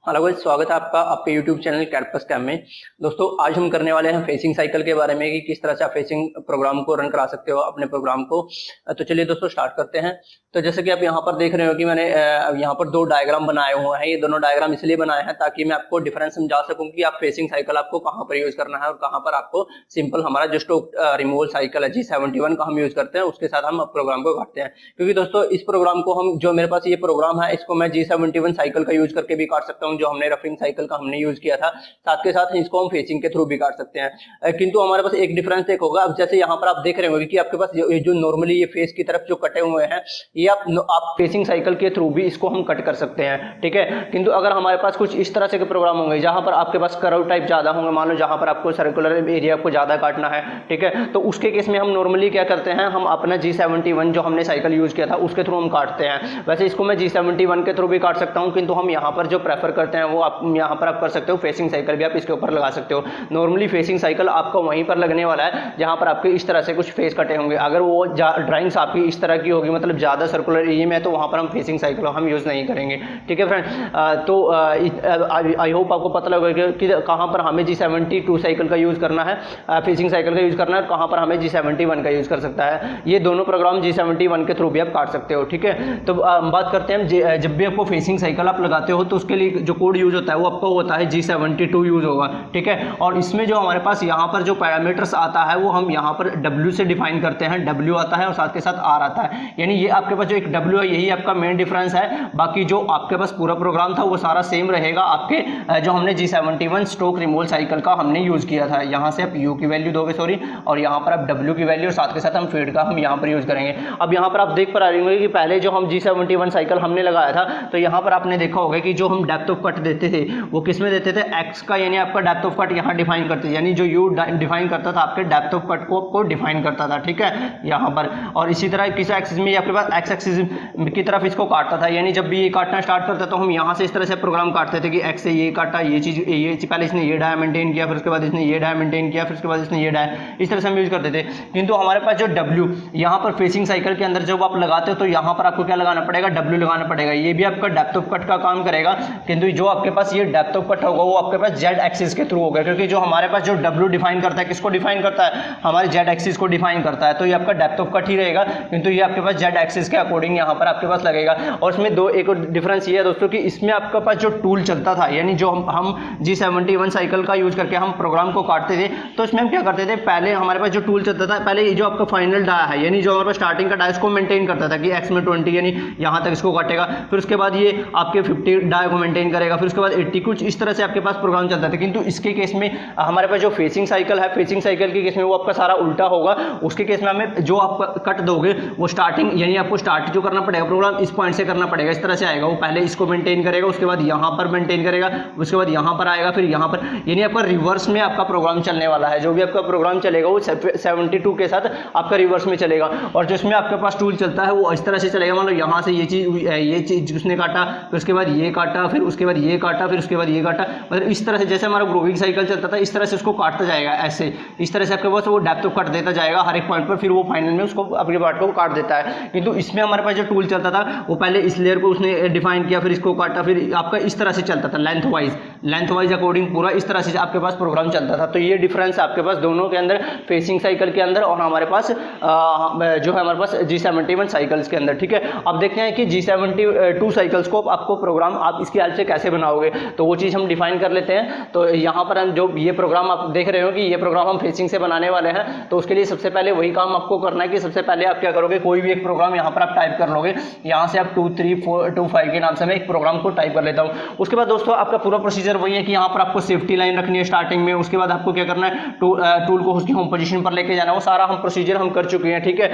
Hello guys, स्वागत है आपका आपके YouTube चैनल कैडपस कैम में। दोस्तों आज हम करने वाले हैं फेसिंग साइकिल के बारे में कि किस तरह से आप फेसिंग प्रोग्राम को रन करा सकते हो अपने प्रोग्राम को। तो चलिए दोस्तों स्टार्ट करते हैं। तो जैसे कि आप यहाँ पर देख रहे हो कि मैंने यहाँ पर दो डायग्राम बनाए हुए हैं। ये दोनों डायग्राम इसलिए बनाए हैं ताकि मैं आपको डिफरेंस समझा सकूं कि आप फेसिंग साइकिल आपको कहाँ पर यूज करना है और कहाँ पर आपको सिंपल हमारा जो स्टॉक रिमूवल साइकिल है G71 का हम यूज करते हैं, उसके साथ हम प्रोग्राम को काटते हैं। क्योंकि दोस्तों इस प्रोग्राम को हम जो मेरे पास ये प्रोग्राम है इसको मैं G71 साइकिल का यूज करके भी काट सकता हूँ, जो हमने रफिंग साइकिल का हमने यूज किया था। साथ के साथ इसको हम फेसिंग के थ्रू भी काट सकते हैं। किंतु हमारे पास एक डिफरेंस एक होगा। अब जैसे यहाँ पर आप देख रहे होंगे कि आपके पास जो नॉर्मली ये फेस की तरफ जो कटे हुए हैं, ये आप फेसिंग साइकिल के थ्रू भी इसको हम कट कर सकते हैं, ठीक है। किंतु अगर हमारे पास कुछ इस तरह से प्रोग्राम होंगे जहां पर आपके पास कर्व टाइप ज्यादा होंगे, मान लो जहां पर आपको सर्कुलर एरिया को ज्यादा काटना है, ठीक है, तो उसके केस में हम नॉर्मली क्या करते हैं, हम अपना G71 जो हमने साइकिल यूज किया था उसके थ्रू हम काटते हैं। वैसे इसको मैं G71 के थ्रू भी काट सकता हूं, किंतु हम यहाँ पर जो प्रेफर करते हैं वो आप यहाँ पर आप कर सकते हो फेसिंग साइकिल भी आप इसके ऊपर लगा सकते हो। नॉर्मली फेसिंग साइकिल आपका वहीं पर लगने वाला है जहां पर आपके इस तरह से कुछ फेस कटे होंगे। अगर वो ड्राइंग्स आपकी इस तरह की होगी, मतलब ज्यादा सर्कुलर एरिया में है, तो वहां पर हम फेसिंग साइकिल हम यूज नहीं करेंगे, ठीक है फ्रेंड। तो आई होप आपको पता लगेगा कि कहां पर हमें G72 साइकिल का यूज करना है, फेसिंग साइकिल का यूज करना है, और कहां पर हमें G71 का यूज कर सकता है। ये दोनों प्रोग्राम G71 के थ्रू भी आप काट सकते हो, ठीक है। तो बात करते हैं, जब भी आपको फेसिंग साइकिल आप लगाते हो तो उसके लिए जो कोड यूज होता है वो आपको होता है G72 यूज होगा, ठीक है। और इसमें जो हमारे पास यहाँ पर जो पैरामीटर्स आता है वो हम यहाँ पर W से डिफाइन करते हैं। W आता है और साथ के साथ R आता है, यानी ये आपके पास जो एक W है यही आपका मेन डिफरेंस है। बाकी जो आपके पास पूरा प्रोग्राम था वो सारा सेम रहेगा आपके जो हमने G71 स्टॉक रिमूवल साइकिल का हमने यूज किया था। यहाँ से आप U की वैल्यू दोगे, सॉरी, और यहाँ पर आप W की वैल्यू और साथ के साथ हम फीड का हम यहाँ पर यूज करेंगे। अब यहाँ पर आप देख पा रहे होंगे कि पहले जो हम G71 साइकिल हमने लगाया था, तो यहाँ पर आपने देखा होगा कि जो हम डेप्थ ऑफ कट देते थे वो किस में देते थे, एक्स का, यानी आपका डेप्थ ऑफ कट यहाँ डिफाइन करते थे, यानी जो यू डिफाइन करता था आपके डेप्थ ऑफ कट को डिफाइन करता था, ठीक है, यहाँ पर। और इसी तरह किस एक्सिस में आपके पास एक्स एक्सिस की तरफ इसको काटता था, यानी जब भी ये काटना स्टार्ट करता तो हम यहाँ से इस तरह से प्रोग्राम काटते थे कि एक्स से ये काटा, ये चीज पहले इसने ये डाया मेंटेन किया, फिर उसके बाद इसने ये डाया मेंटेन किया, फिर उसके बाद इसने ये डाया, इस तरह से हम यूज करते थे। किंतु हमारे पास जो W यहाँ पर फेसिंग साइकिल के अंदर जब आप लगाते हो तो यहाँ पर आपको क्या लगाना पड़ेगा, W लगाना पड़ेगा। ये भी आपका डेप्थ ऑफ कट का काम करेगा, किंतु जो आपके पास ये डेप्थ ऑफ कट होगा वो आपके पास Z एक्सिस के थ्रू होगा, क्योंकि जो हमारे पास जो W डिफाइन करता है, किसको डिफाइन करता है, हमारे Z एक्सिस को डिफाइन करता है, तो ये आपका डेप्थ ऑफ कट ही रहेगा, किंतु ये आपके पास Z एक्सिस के अकॉर्डिंग यहाँ पर आपके पास लगेगा। और इसमें दो एक डिफरेंस ये है दोस्तों कि इसमें आपके पास जो टूल चलता था, यानी जो हम G71 साइकिल का यूज करके हम प्रोग्राम को काटते थे, तो इसमें हम क्या करते थे, पहले हमारे पास जो टूल चलता था, पहले ये जो आपका फाइनल डाया है, यानी जो हमारे पास स्टार्टिंग का डाया इसको मेंटेन करता था कि एक्स में 20, यानी यहाँ तक इसको काटेगा, फिर उसके बाद ये आपके 50 डाया को मेंटेन करेगा, फिर उसके बाद 80, कुछ इस तरह से आपके पास प्रोग्राम चलता था। किंतु इसके केस में हमारे पास जो फेसिंग साइकिल है, फेसिंग साइकिल के केस में वो आपका सारा उल्टा होगा। उसके केस में हमें जो आप कट दोगे वो स्टार्टिंग, यानी आपको स्टार्ट जो करना पड़ेगा प्रोग्राम इस पॉइंट से करना पड़ेगा, इस तरह से आएगा। वो पहले इसको मेंटेन करेगा, उसके बाद यहाँ पर मेंटेन करेगा, उसके बाद यहाँ पर आएगा, फिर यहाँ पर, यानी आपका रिवर्स में आपका प्रोग्राम चलने वाला है। जो भी आपका प्रोग्राम चलेगा वो 72 के साथ आपका रिवर्स में चलेगा। और जिसमें आपके पास टूल चलता है वो इस तरह से चलेगा, मान लो यहाँ से ये चीज उसने काटा, फिर उसके बाद ये काटा, फिर उसके बाद ये काटा, फिर उसके बाद ये काटा, मतलब इस तरह से जैसे हमारा ग्रोविंग साइकिल चलता था इस तरह से उसको काटता जाएगा, ऐसे इस तरह से आपके पास वो डेप्थ ऑफ कट देता जाएगा हर एक पॉइंट पर, फिर वो फाइनल में उसको अपने पार्ट को काट देता है। किंतु इसमें हमारे पास जो टूल चलता था वो पहले इस लेयर को उसने डिफाइन किया, फिर इसको काटा, फिर आपका इस तरह से चलता था लेंथ वाइज अकॉर्डिंग पूरा इस तरह से आपके पास प्रोग्राम चलता था। तो ये डिफरेंस आपके पास दोनों के अंदर, फेसिंग साइकिल के अंदर और हमारे पास जो है हमारे पास G71 साइकिल्स के अंदर, ठीक है। अब देखते हैं कि G72 साइकिल्स को आपको प्रोग्राम आप इसकी हेल्प से कैसे बनाओगे, तो वो चीज़ हम डिफाइन कर लेते हैं। तो यहाँ पर हम जो ये प्रोग्राम आप देख रहे हो कि ये प्रोग्राम हम फेसिंग से बनाने वाले हैं, तो उसके लिए सबसे पहले वही काम आपको करना है कि सबसे पहले आप क्या करोगे, कोई भी एक प्रोग्राम यहाँ पर आप टाइप कर लोगे। यहाँ से आप 2 3 4 2 5 के नाम से मैं एक प्रोग्राम को टाइप कर लेता हूँ। उसके बाद दोस्तों आपका पूरा प्रोसीजर वही है कि यहाँ पर आपको सेफ्टी लाइन रखनी है स्टार्टिंग में, उसके बाद आपको क्या करना है, टूल को उसकी होम पोजीशन पर लेके जाना, वो सारा हम प्रोसीजर हम कर चुके हैं, ठीक है।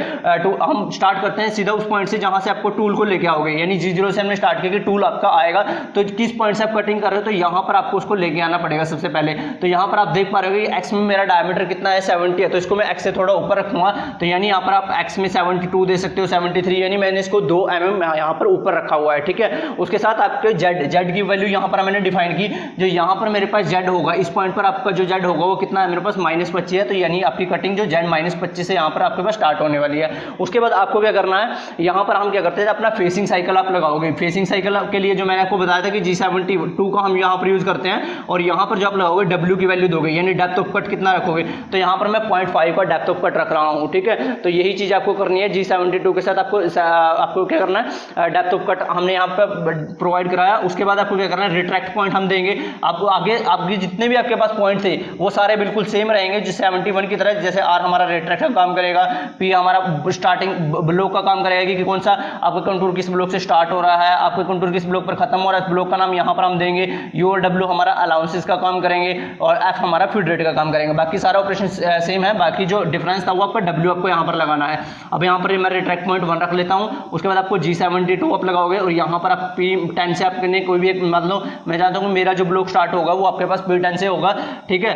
हम स्टार्ट करते हैं सीधा उस पॉइंट से जहां से आपको टूल को लेके आओगे, यानी G0 से हमने स्टार्ट किया कि टूल आपका आएगा, तो किस पॉइंट से आप कटिंग कर रहे हो, तो यहाँ पर आपको उसको लेके आना पड़ेगा सबसे पहले। तो यहाँ पर आप देख पा रहे हो कि एक्स में मेरा डायमीटर कितना है, 70 है, तो इसको मैं एक्स से थोड़ा ऊपर रखूंगा, तो यानी यहाँ पर आप एक्स में 72 दे सकते हो, 73, यानी मैंने इसको 2 mm यहाँ पर ऊपर रखा हुआ है, ठीक है। उसके साथ आपके जेड की वैल्यू यहाँ पर मैंने डिफाइन की, जो यहाँ पर मेरे पास जेड होगा, इस पॉइंट पर आपका जो जेड होगा वो कितना है, मेरे पास -25 है, तो यानी आपकी कटिंग जो जेड -25 से यहाँ पर आपके पास स्टार्ट होने वाली है। उसके बाद आपको क्या करना है, यहाँ पर हम क्या करते हैं, अपना फेसिंग साइकिल आप लगाओगे। फेसिंग साइकिल के लिए जो मैंने आपको बताया था कि G72 का हम यहाँ पर यूज करते हैं, और यहाँ पर जो आप लगाओगे W की वैल्यू दोगे, यानी डेप्थ ऑफ कट कितना रखोगे, तो यहाँ पर मैं 0.5 का डेप्थ ऑफ कट रख रहा हूँ, ठीक है। तो यही चीज आपको करनी है G72 के साथ, आपको क्या करना है, डेप्थ ऑफ कट हमने यहाँ पर प्रोवाइड कराया। उसके बाद आपको क्या करना है, रिट्रैक्ट पॉइंट हम देंगे आपको। आगे जितने भी आपके पास पॉइंट थे वो सारे बिल्कुल सेम रहेंगे G71 की तरह, जैसे R हमारा रिट्रैक्ट का काम करेगा, P हमारा स्टार्टिंग ब्लॉक का काम करेगा कि कौन सा आपका कंटूर किस ब्लॉक से स्टार्ट हो रहा है, आपका कंटूर किस ब्लॉक पर खत्म हो रहा है, ब्लॉक का नाम यहाँ पर हम देंगे। U और W हमारा अलाउंसेस का काम करेंगे, और F हमारा फीड रेट का काम करेंगे। बाकी सारा ऑपरेशन सेम है, बाकी जो डिफरेंस था वो आपका W आपको यहाँ पर लगाना है। अब यहाँ पर मैं रिट्रैक्ट पॉइंट 1 रख लेता हूँ। उसके बाद आपको G72 आप लगाओगे, और यहाँ पर आप P10 से आपने कोई भी एक, मतलब मैं जानता हूँ मेरा जो ब्लॉक स्टार्ट होगा वो आपके पास P10 से होगा, ठीक है।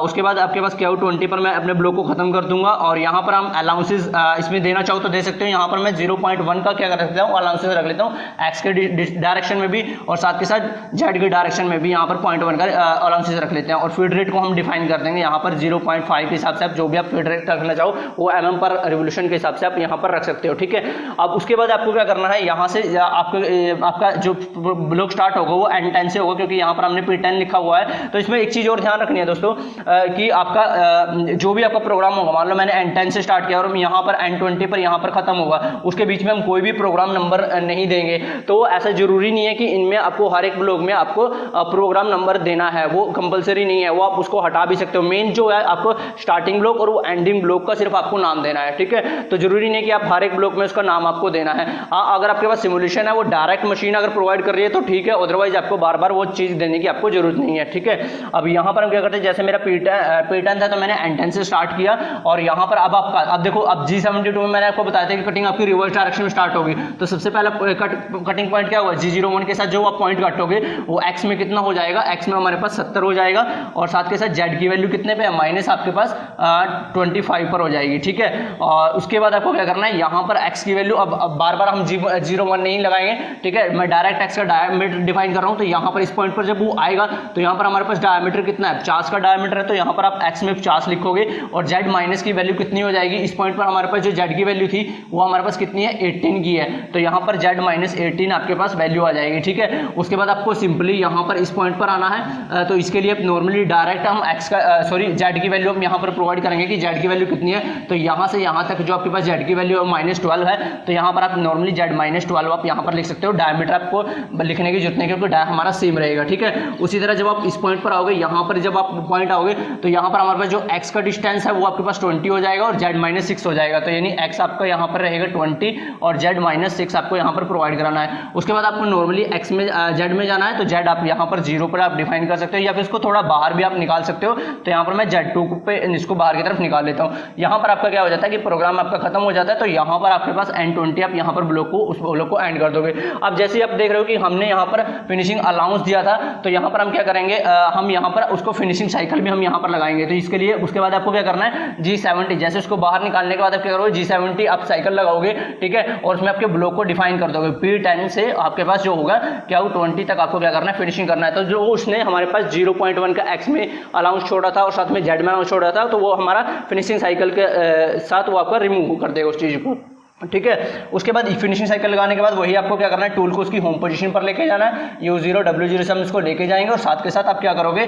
उसके बाद आपके पास Q20 पर मैं अपने ब्लॉक को खत्म कर दूंगा, और यहाँ पर हम अलाउंसेस इसमें देना चाहो तो दे सकते हो। यहाँ पर मैं 0.1 का क्या कर सकता हूँ, अलाउंसेस रख लेता हूँ एक्स के डायरेक्शन में भी, और साथ के साथ जेड के डायरेक्शन में भी यहाँ पर 0.1 का अलाउंसेस रख लेते हैं। और फीड रेट को हम डिफाइन कर देंगे यहाँ पर 0.5 के हिसाब से, आप जो भी आप फीड रेट रखना चाहो वो mm पर रिवोल्यूशन के हिसाब से आप यहाँ पर रख सकते हो, ठीक है। अब उसके बाद आपको क्या करना है, यहाँ से आपका जो ब्लॉक स्टार्ट होगा वो N10 से होगा, क्योंकि यहाँ पर हमने P10 लिखा हुआ है। तो इसमें एक चीज और ध्यान रखनी है दोस्तों, कि आपका जो भी आपका प्रोग्राम होगा, मान लो मैंने N10 से स्टार्ट किया और यहाँ पर N20 पर यहाँ पर खत्म होगा, उसके बीच में हम कोई भी प्रोग्राम नंबर नहीं देंगे। तो ऐसा जरूरी नहीं है कि इनमें आपको हर एक ब्लॉक में आपको प्रोग्राम नंबर देना है, वो कंपलसरी नहीं है, वो आप उसको हटा भी सकते हो। मेन जो है आपको स्टार्टिंग ब्लॉक और वो एंडिंग ब्लॉक का सिर्फ आपको नाम देना है, ठीक है। तो जरूरी नहीं कि आप हर एक ब्लॉक में उसका नाम आपको देना है। हाँ, अगर आपके पास सिमुलेशन है, वो डायरेक्ट मशीन अगर प्रोवाइड कर रही है तो ठीक है, अदरवाइज आपको बार बार वो चीज देने की आपको जरूरत नहीं है, ठीक है। अब यहाँ पर हम क्या करते हैं, जैसे मेरा P10 था तो मैंने N10 से स्टार्ट किया, और यहाँ पर अब देखो, अब G72 में मैंने आपको बताया था कि कटिंग आपकी रिवर्स डायरेक्शन में स्टार्ट होगी। तो सबसे पहला कटिंग पॉइंट क्या हुआ, G01 के साथ जो आप पॉइंट काटोगे वो x में कितना हो जाएगा, x में हमारे पास 70 हो जाएगा, और साथ के साथ z की वैल्यू कितने पे है, माइनस आपके पास 25 पर हो जाएगी, ठीक है। और उसके बाद आपको क्या करना है, यहाँ पर x की वैल्यू अब बार बार हम G01 नहीं लगाएंगे, ठीक है। मैं डायरेक्ट x का डायमीटर डिफाइन कर रहा हूँ। तो यहाँ पर इस पॉइंट पर जब वो आएगा तो यहाँ पर हमारे पास डायमीटर कितना है, 50 का डायमीटर है, तो यहाँ पर आप x में 50 लिखोगे, और z माइनस की वैल्यू कितनी हो जाएगी, इस पॉइंट पर हमारे पास जो z की वैल्यू थी वो हमारे पास कितनी है, 18 की है। तो यहाँ पर z माइनस 18 आपके पास वैल्यू आ जाएगी, ठीक है। उसके बाद आपको सिंपली यहाँ पर इस पॉइंट पर आना है। तो इसके लिए नॉर्मली डायरेक्ट हम z की वैल्यू हम यहाँ पर प्रोवाइड करेंगे कि z की वैल्यू कितनी है। तो यहाँ से यहाँ तक जो आपके पास z की वैल्यू -12 है, तो यहाँ पर आप नॉर्मली z -12 आप यहाँ पर लिख सकते हो। डायमीटर आपको लिखने की जरूरत नहीं, क्योंकि हमारा सेम रहेगा, ठीक है। उसी तरह जब आप इस पॉइंट पर आओगे, यहाँ पर जब आप पॉइंट आओगे तो यहाँ पर हमारे पास जो x का डिस्टेंस है वो आपके पास 20 हो जाएगा, और z -6 हो जाएगा। तो यानी x आपका यहाँ पर रहेगा 20 और z -6 आपको यहाँ पर प्रोवाइड कराना है। उसके बाद आपको नॉर्मली x में z में जाना है, तो z आप यहाँ पर 0 पर आप डिफाइन कर सकते हो, या फिर इसको थोड़ा बाहर भी आप निकाल सकते हो। तो यहाँ पर मैं Z2 पे इसको बाहर की तरफ निकाल लेता हूँ। यहाँ पर आपका क्या हो जाता है कि प्रोग्राम आपका खत्म हो जाता है। तो यहाँ पर आपके पास N20 आप यहाँ पर ब्लॉक को उस ब्लॉक को एंड कर दोगे। अब जैसे ही आप देख रहे हो कि हमने यहाँ पर फिनिशिंग अलाउंस दिया था, तो यहाँ पर हम क्या करेंगे, हम यहाँ पर उसको फिनिशिंग साइकिल भी हम यहाँ पर लगाएंगे। तो इसके लिए उसके बाद आपको क्या करना है, G70 जैसे उसको बाहर निकालने के बाद आप क्या करोगे, G70 आप साइकिल लगाओगे, ठीक है, और उसमें आपके ब्लॉक को डिफाइन कर दोगे। P10 से आपके पास जो होगा क्या 20 तक आपको क्या करना है, फिनिशिंग करना है। तो जो उसने हमारे पास 0.1 का x में अलाउंस छोड़ा था और साथ में z में अलाउंस छोड़ा था, तो वो हमारा फिनिशिंग साइकिल के साथ वो आपका रिमूव कर देगा उस चीज को, ठीक है। उसके बाद फिनिशिंग साइकिल लगाने के बाद वही आपको क्या करना है, टूल को उसकी होम पोजीशन पर लेके जाना है। U0 W0 से हम इसको लेके जाएंगे, और साथ के साथ आप क्या करोगे,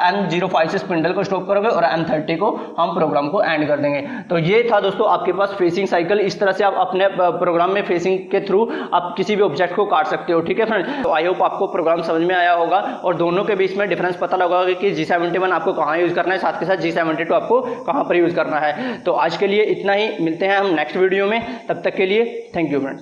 M05 से स्पिंडल को स्टॉप करोगे और M30 को हम प्रोग्राम को एंड कर देंगे। तो ये था दोस्तों आपके पास फेसिंग साइकिल। इस तरह से आप अपने प्रोग्राम में फेसिंग के थ्रू आप किसी भी ऑब्जेक्ट को काट सकते हो, ठीक है फ्रेंड्स। तो आई होप आपको प्रोग्राम समझ में आया होगा और दोनों के बीच में डिफरेंस पता लगा होगा कि G71 आपको कहाँ यूज करना है, साथ के साथ G72 आपको कहाँ पर यूज करना है। तो आज के लिए इतना ही, मिलते हैं हम नेक्स्ट वीडियो में, तब तक के लिए थैंक यू फ्रेंड्स।